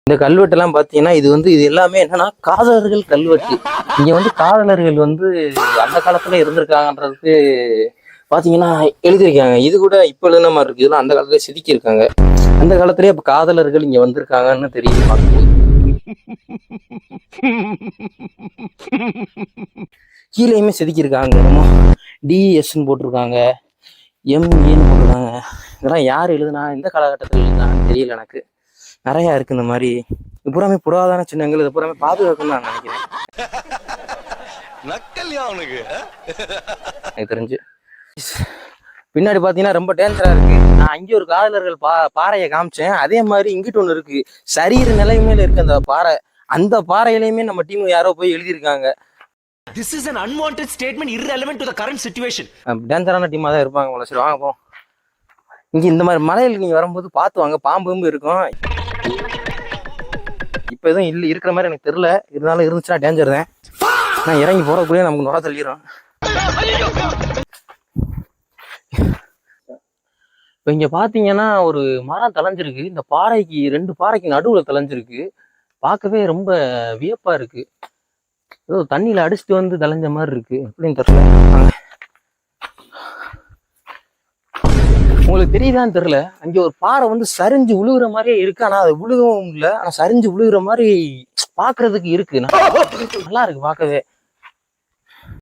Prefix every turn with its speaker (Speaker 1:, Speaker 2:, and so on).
Speaker 1: இந்த கல்வெட்டெல்லாம் பார்த்தீங்கன்னா இது எல்லாமே என்னன்னா காதலர்கள் கல்வெட்டு. இங்க காதலர்கள் அந்த காலத்துல இருந்திருக்காங்கன்றதுக்கு பாத்தீங்கன்னா எழுதியிருக்காங்க. இது கூட இப்ப எழுதின மாதிரி இருக்கு. இதெல்லாம் அந்த காலத்துல செதுக்கி இருக்காங்க. அந்த காலத்திலேயே அப்ப காதலர்கள் இங்க வந்திருக்காங்கன்னு தெரியுது பார்க்கும்போது. கீழேயுமே செதுக்கியிருக்காங்க. டிஎஸ்ன்னு போட்டிருக்காங்க, எம்ஏன்னு போட்டிருக்காங்க. இதெல்லாம் யார் எழுதுனா, எந்த காலகட்டத்தில் எழுதுனான்னு தெரியல எனக்கு. நிறைய இருக்கு இந்த மாதிரி. இது பூராமே புராதன சின்னங்கள். இது பூராமே பாதுகாக்கணும்னு நான் நினைக்கிறேன். எனக்கு தெரிஞ்சு பின்னாடி பாத்தீங்கன்னா ரொம்ப டேஞ்சரா இருக்கு. நான் அங்கே ஒரு காதலர்கள் பாறையை காமிச்சேன். அதே மாதிரி இங்கிட்டு ஒண்ணு இருக்கு. சரீர நிலைமையில இருக்கு அந்த பாறை. அந்த பாறையிலையுமே நம்ம டீம் யாரோ போய் எழுதியிருக்காங்க.
Speaker 2: This is an unwanted statement irrelevant to the current situation.
Speaker 1: டேஞ்சரான டீமா தான் இருப்பாங்க போல. சரி வாங்க போம். இங்க இந்த மாதிரி மலையில நீங்க வரும்போது பார்த்து வாங்க. பாம்பு இருக்கும். இப்ப எதுவும் இல்லை இருக்கிற மாதிரி எனக்கு தெரியல. இருந்தாலும் இருந்துச்சுன்னா டேஞ்சர் தான். நான் இறங்கி போறதுக்குள்ளேயே நமக்கு நுர தள்ளிடும். இப்போ இங்க பாத்தீங்கன்னா ஒரு மரம் தலைஞ்சிருக்கு. இந்த பாறைக்கு 2 பாறைக்கு நடுவுல தலைஞ்சிருக்கு. பார்க்கவே ரொம்ப வியப்பா இருக்கு. ஏதோ தண்ணியில அடிச்சுட்டு தலைஞ்ச மாதிரி இருக்கு. எப்படின்னு தெரியல. உங்களுக்கு தெரியுதான்னு தெரியல. அங்க ஒரு பாறை சரிஞ்சு விழுகுற மாதிரியே இருக்கு. ஆனா அது விழுகவும் இல்லை. ஆனா சரிஞ்சு விழுகுற மாதிரி பாக்குறதுக்கு இருக்கு. நல்லா இருக்கு பார்க்கவே.